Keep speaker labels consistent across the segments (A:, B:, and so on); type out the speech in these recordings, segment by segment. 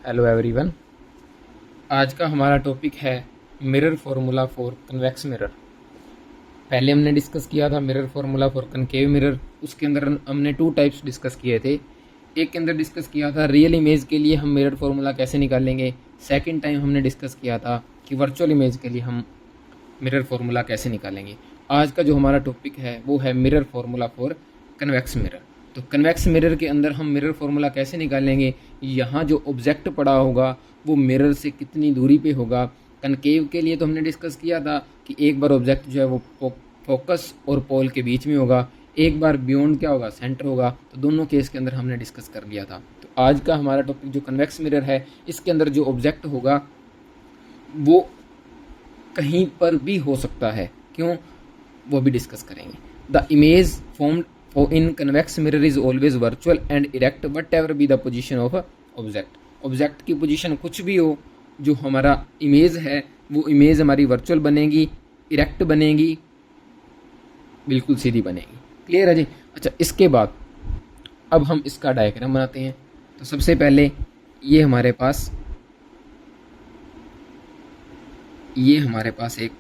A: Hello everyone. आज का हमारा टॉपिक है mirror formula for convex mirror. पहले हमने डिस्कस किया था mirror formula for concave mirror. उसके अंदर हमने टू टाइप्स डिस्कस किए थे। एक के अंदर डिस्कस किया था रियल इमेज के लिए हम मिरर फार्मूला कैसे निकालेंगे। सेकंड टाइम हमने डिस्कस किया था कि वर्चुअल इमेज के लिए हम मिरर फार्मूला कैसे निकालेंगे। आज का जो हमारा टॉपिक है वो है mirror formula for convex mirror. तो कन्वेक्स मिरर के अंदर हम मिरर फार्मूला कैसे निकालेंगे। यहाँ जो ऑब्जेक्ट पड़ा होगा वो मिरर से कितनी दूरी पे होगा। कनकेव के लिए तो हमने डिस्कस किया था कि एक बार ऑब्जेक्ट जो है वो फोकस और पोल के बीच में होगा, एक बार बियॉन्ड क्या होगा, सेंटर होगा। तो दोनों केस के अंदर हमने डिस्कस कर लिया था। तो आज का हमारा टॉपिक जो कन्वेक्स मिरर है, इसके अंदर जो ऑब्जेक्ट होगा वो कहीं पर भी हो सकता है। क्यों, वो भी डिस्कस करेंगे। The image formed in convex mirror is always virtual and erect what ever be the position of object. Object की पोजीशन कुछ भी हो, जो हमारा इमेज है वो इमेज हमारी वर्चुअल बनेगी, इरेक्ट बनेगी, बिल्कुल सीधी बनेगी। क्लियर है जी। अच्छा, इसके बाद अब हम इसका डायग्राम बनाते हैं। तो सबसे पहले ये हमारे पास एक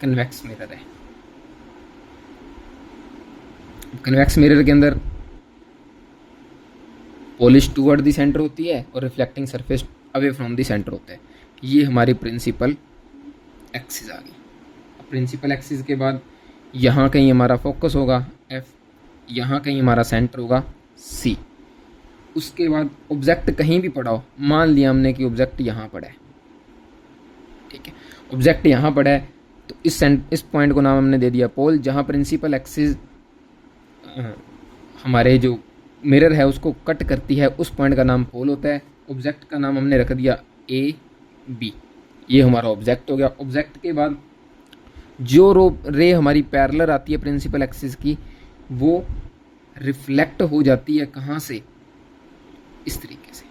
A: कन्वेक्स मिरर है। कन्वेक्स मिरर के अंदर पॉलिश टूवर्ड द सेंटर होती है और reflecting surface away from the centre होता है। ये हमारी प्रिंसिपल एक्सिस आ गई। प्रिंसिपल एक्सिस के बाद यहाँ कहीं हमारा फोकस होगा F, यहाँ कहीं हमारा सेंटर होगा C। उसके बाद ऑब्जेक्ट कहीं भी पड़ा हो, मान लिया हमने कि ऑब्जेक्ट यहाँ पड़ा है, ठीक है, ऑब्जेक्ट यहाँ पड़ा है, तो इस पॉइंट को नाम हमने दे दिया पोल। जहाँ प्रिंसिपल एक्सिस हमारे जो मिरर है उसको कट करती है, उस पॉइंट का नाम पोल होता है। ऑब्जेक्ट का नाम हमने रख दिया AB। ये हमारा ऑब्जेक्ट हो गया। ऑब्जेक्ट के बाद जो रे हमारी पैरेलल आती है प्रिंसिपल एक्सिस की, वो रिफ्लेक्ट हो जाती है कहाँ से, इस तरीके से।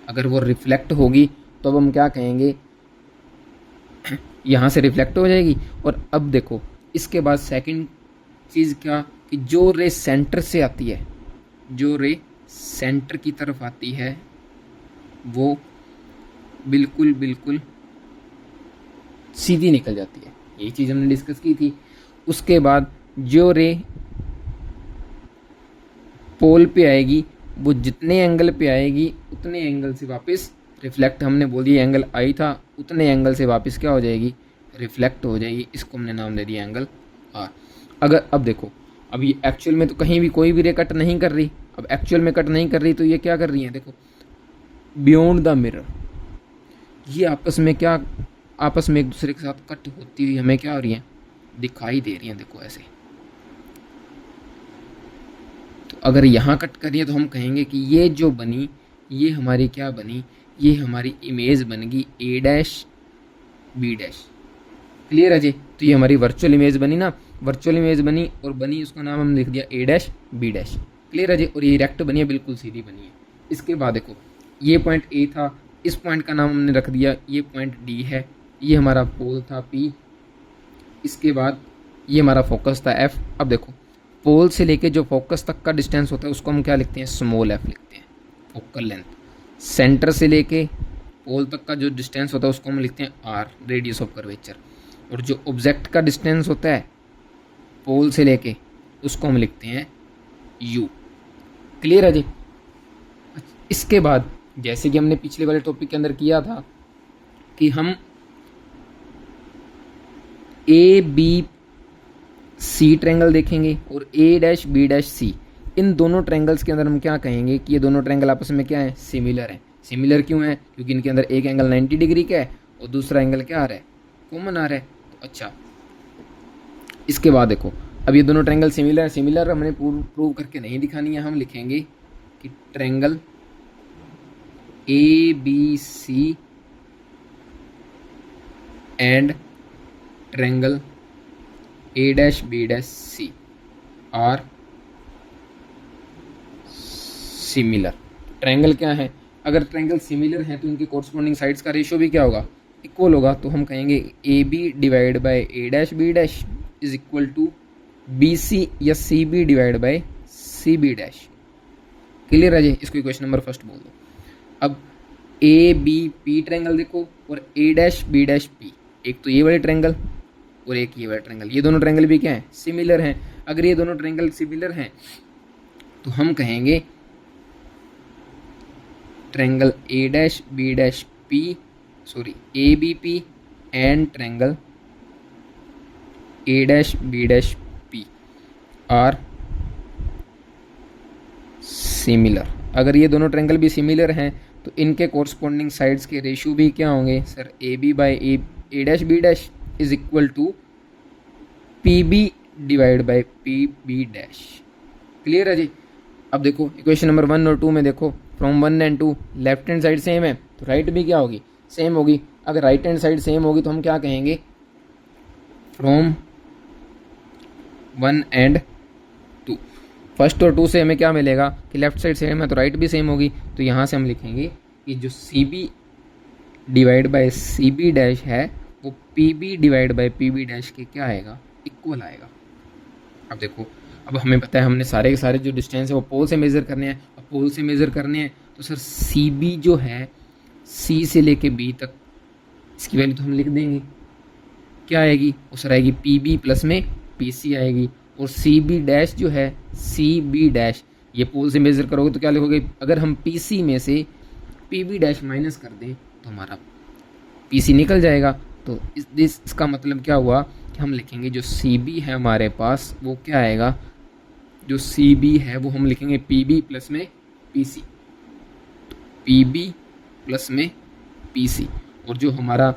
A: अगर वो रिफ्लेक्ट होगी तो अब हम क्या कहेंगे, यहाँ से रिफ्लेक्ट हो जाएगी। और अब देखो इसके बाद सेकंड चीज़ क्या, कि जो रे सेंटर से आती है, जो रे सेंटर की तरफ आती है वो बिल्कुल सीधी निकल जाती है। यही चीज़ हमने डिस्कस की थी। उसके बाद जो रे पोल पे आएगी वो जितने एंगल पे आएगी उतने एंगल से वापस रिफ्लेक्ट, हमने बोल दिया एंगल आई था, उतने एंगल से वापस क्या हो जाएगी, रिफ्लेक्ट हो जाएगी। इसको हमने नाम दे दिया एंगल R। अगर अब देखो, अब ये एक्चुअल में तो कहीं भी कोई भी रे कट नहीं कर रही। अब एक्चुअल में कट नहीं कर रही तो ये क्या कर रही है, देखो बियॉन्ड द मिरर, ये आपस में एक दूसरे के साथ कट होती हुई हमें क्या हो रही है, दिखाई दे रही है। देखो ऐसे। तो अगर यहाँ कट करिए तो हम कहेंगे कि ये जो बनी, ये हमारी क्या बनी, ये हमारी इमेज बन गई A' B'। क्लियर है जी। तो ये हमारी वर्चुअल इमेज बनी ना, वर्चुअल इमेज बनी और बनी, उसका नाम हम लिख दिया A' B'। क्लियर है जी। और ये इरेक्ट बनी है, बिल्कुल सीधी बनी है। इसके बाद देखो ये पॉइंट A था, इस पॉइंट का नाम हमने रख दिया, ये पॉइंट D है, ये हमारा पोल था P। इसके बाद ये हमारा फोकस था F। अब देखो पोल से लेके जो फोकस तक का डिस्टेंस होता है उसको हम क्या लिखते हैं, स्मॉल f लिखते हैं, फोकल लेंथ। सेंटर से लेके पोल तक का जो डिस्टेंस होता है उसको हम लिखते हैं R, रेडियस ऑफ कर्वेचर। और जो ऑब्जेक्ट का डिस्टेंस होता है पोल से लेके, उसको हम लिखते हैं U। क्लियर है जी। इसके बाद जैसे कि हमने पिछले वाले टॉपिक के अंदर किया था कि हम ABC ट्रायंगल देखेंगे और A'-B'-C, इन दोनों ट्रायंगल्स के अंदर हम क्या कहेंगे कि ये दोनों ट्रायंगल आपस में क्या है, सिमिलर हैं। सिमिलर क्यों है, क्योंकि इनके अंदर एक एंगल 90 डिग्री का है और दूसरा एंगल क्या आ रहा है, कॉमन आ रहा है। तो अच्छा, इसके बाद देखो अब ये दोनों ट्रायंगल सिमिलर हमने प्रूव करके नहीं दिखानी है। हम लिखेंगे कि triangle ABC and triangle A'-B'-C are similar. Triangle क्या है, अगर ट्रायंगल सिमिलर है तो इनके कोरस्पॉन्डिंग साइड्स का रेशियो भी क्या होगा, इक्वल होगा। तो हम कहेंगे AB divide by A'-B' is equal to BC या CB divide by CB'। Clear है जी। इसको इक्वेशन नंबर फर्स्ट बोल दो। अब ए बी पी ट्रायंगल देखो और ए डैश बी डैश पी, एक तो ये वाले ट्रायंगल और एक ये वाला ट्रायंगल, ये दोनों ट्रायंगल भी क्या है, सिमिलर हैं। अगर ये दोनों ट्रायंगल सिमिलर हैं तो हम कहेंगे triangle A dash B dash P, sorry A B P and triangle A dash B dash P are similar. अगर ये दोनों ट्रायंगल भी सिमिलर हैं तो इनके कोरस्पॉन्डिंग साइड्स के रेशियो भी क्या होंगे sir, A B by A dash B dash is equal to P B divide by P B dash. Clear है जी। अब देखो इक्वेशन नंबर 1 और 2 में देखो, from 1 and 2 left hand side same है तो राइट भी क्या होगी, सेम होगी। अगर राइट हैंड साइड सेम होगी तो हम क्या कहेंगे, फ्रॉम 1 एंड 2, फर्स्ट और 2 से हमें क्या मिलेगा कि लेफ्ट साइड सेम है तो राइट भी सेम होगी। तो यहाँ से हम लिखेंगे कि जो C B divide by C B dash है वो P B divide by P B dash के क्या आएगा, इक्वल आएगा। अब देखो, अब हमें पता है हमने सारे के सारे जो डिस्टेंस है वो पोल से मेज़र करने हैं। अब पोल से मेज़र करने हैं तो सर सी बी जो है सी से लेके बी तक, इसकी वैल्यू तो हम लिख देंगे, क्या आएगी वो सर आएगी पी बी प्लस में पी सी आएगी। और सी बी डैश जो है सी बी डैश, ये पोल से मेज़र करोगे तो क्या लिखोगे, अगर हम पी सी में से पी बी डैश माइनस कर दें तो हमारा पी सी निकल जाएगा। तो इसका मतलब क्या हुआ कि हम लिखेंगे जो सी बी है हमारे पास वो क्या आएगा, जो सी बी है वो हम लिखेंगे पी बी प्लस में P C, P B plus में पी सी। और जो हमारा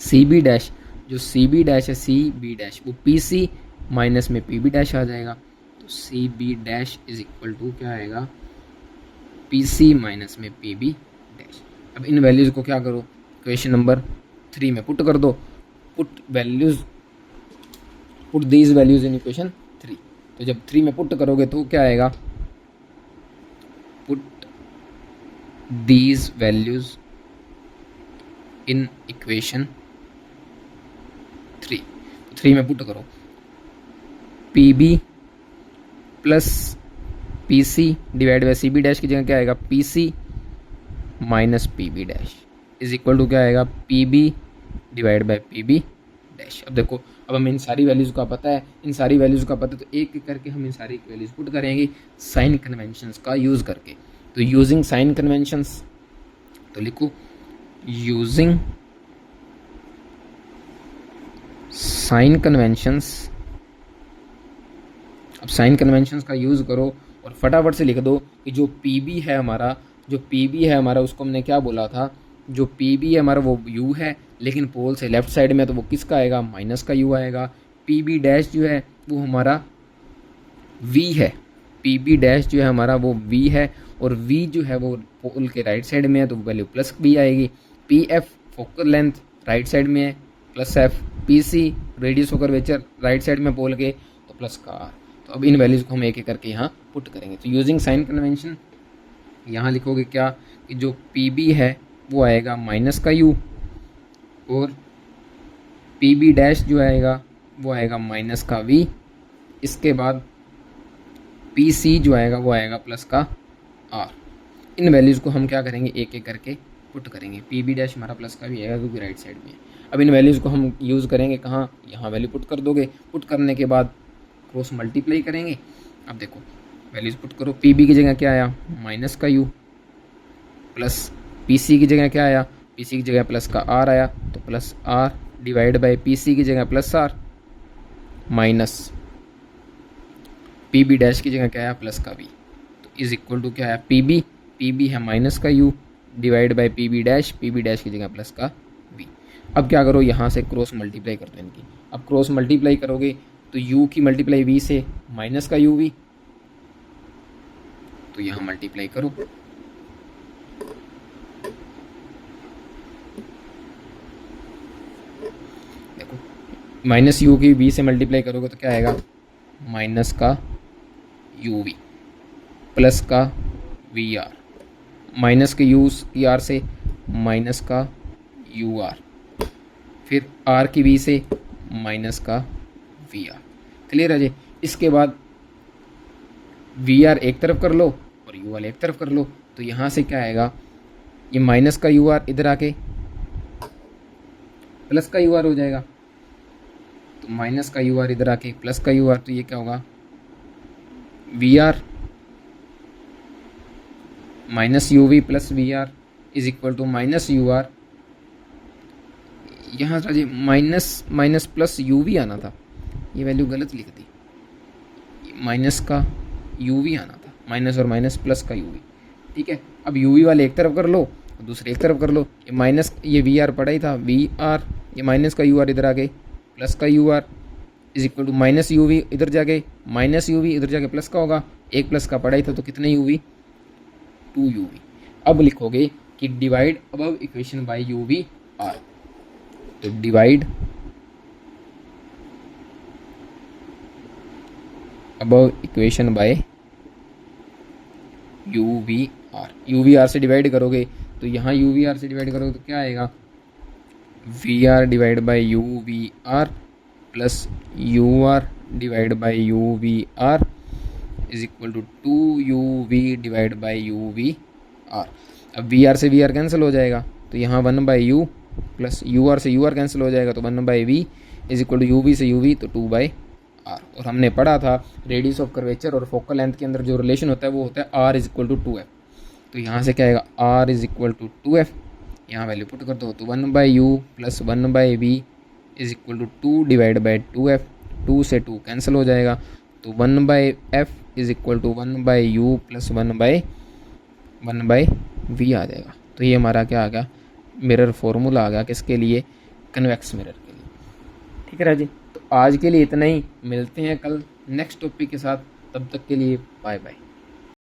A: सी बी डैश, जो सी बी डैश है सी बी डैश वो पी सी माइनस में पी बी डैश आ जाएगा। तो C B dash is equal to क्या आएगा, पी सी माइनस में पी बी डैश। अब इन वैल्यूज़ को क्या करो, क्वेश्चन नंबर 3 में पुट कर दो, put these values in equation 3। तो जब 3 में पुट करोगे तो क्या आएगा, put these values in equation 3। 3 में पुट करो, P B plus P C divide by C B dash की जगह क्या आएगा, P C minus P B dash is equal to क्या आएगा, P B divide by P B dash. अब देखो, अब हमें इन सारी वैल्यूज़ का पता है, इन सारी वैल्यूज़ का पता है तो एक एक करके हम इन सारी वैल्यूज़ पुट करेंगे साइन कन्वेंशंस का यूज़ करके। तो यूजिंग साइन कन्वेंशंस, तो लिखो यूजिंग साइन कन्वेंशंस। अब साइन कन्वेंशंस का यूज़ करो और फटाफट से लिख दो कि जो पी बी है हमारा, जो पी बी है हमारा उसको हमने क्या बोला था, जो पी बी है हमारा वो यू है, लेकिन पोल से लेफ्ट साइड में तो वो किसका आएगा, माइनस का यू आएगा। पी बी डैश जो है वो हमारा वी है, पी बी डैश जो है हमारा वो वी है और वी जो है वो पोल के राइट साइड में है तो वैल्यू प्लस बी आएगी। P F focal length right side में है plus F, P C radius of curvature right side में पोल के तो प्लस का आर। तो अब इन वैल्यूज़ को हम एक एक करके यहाँ पुट करेंगे। तो यूजिंग साइन कन्वेंशन यहाँ लिखोगे क्या कि जो पी बी है वो आएगा माइनस का यू और पी बी डैश जो आएगा वो आएगा माइनस का वी। इसके बाद पी सी जो आएगा वो आएगा प्लस का आर। इन वैल्यूज़ को हम क्या करेंगे, एक एक करके पुट करेंगे। पी बी डैश हमारा प्लस का भी आएगा क्योंकि राइट साइड में है। अब इन वैल्यूज़ को हम यूज़ करेंगे कहाँ, यहाँ वैल्यू पुट कर दोगे, पुट करने के बाद क्रॉस मल्टीप्लाई करेंगे। अब देखो वैल्यूज़ पुट करो, पी बी की जगह क्या आया माइनस का यू प्लस पी सी की जगह क्या आया, पी सी की जगह प्लस का आर आया तो plus R divide by P C की जगह plus R minus P B dash की जगह क्या आया प्लस का बी। तो इज इक्वल टू क्या आया, पी बी है माइनस का U divide by P B dash की जगह प्लस का बी। अब क्या करो, यहाँ से क्रॉस मल्टीप्लाई करते हैं इनकी। अब क्रॉस मल्टीप्लाई करोगे तो u की मल्टीप्लाई v से माइनस का u v, तो यहाँ मल्टीप्लाई करो। देखो माइनस u की v से मल्टीप्लाई करोगे तो क्या आएगा, माइनस का u v प्लस का वी आर, माइनस के u की r से माइनस का u r, फिर r की v से माइनस का वी आर। क्लियर है जी। इसके बाद वी आर एक तरफ कर लो और यू वाले एक तरफ कर लो। तो यहाँ से क्या आएगा, ये माइनस का यू आर इधर आके प्लस का यू आर हो जाएगा, तो माइनस का यू आर इधर आके प्लस का यू आर, तो ये क्या होगा V R minus U V plus V R is equal to minus U R, यहाँ minus minus plus U V आना था, ये वैल्यू गलत लिख दी, माइनस का यू वी आना था, माइनस और माइनस प्लस का यू वी। ठीक है, अब यू वी वाले एक तरफ कर लो, दूसरे एक तरफ कर लो, ये माइनस ये वी आर पड़ा ही था, वी आर ये माइनस का यू आर इधर आ गए प्लस का U R is equal to minus U V इधर जाके माइनस यू वी इधर जाके प्लस का होगा, एक प्लस का पड़ा ही था तो कितने यू वी 2 यू वी। अब लिखोगे कि divide above equation by U V R, तो divide above equation by U V R से डिवाइड करोगे तो यहाँ यू वी आर से डिवाइड करोगे तो क्या आएगा V R divide by U V R plus U R divide by U V R is equal to 2 U V divide by U V R. अब वी आर से V R cancel हो जाएगा तो यहाँ 1 by U plus U R से U R cancel हो जाएगा तो 1 by V is equal to U V से यू वी तो 2 बाई आर। और हमने पढ़ा था रेडियस ऑफ कर्वेचर और फोकल लेंथ के अंदर जो रिलेशन होता है वो होता है are is equal to 2f। तो यहाँ से क्या आएगा are is equal to 2f, यहाँ वैल्यू पुट कर दो तो 1 by U plus 1 by V is equal to 2 divide by 2f, 2 से 2 कैंसिल हो जाएगा तो 1 by F is equal to 1 by U plus 1 by V आ जाएगा। तो ये हमारा क्या आ गया मिरर फॉर्मूला आ गया किसके लिए, कन्वेक्स मिरर के लिए। ठीक है राजी, तो आज के लिए इतना ही, मिलते हैं कल नेक्स्ट टॉपिक के साथ, तब तक के लिए बाय बाय।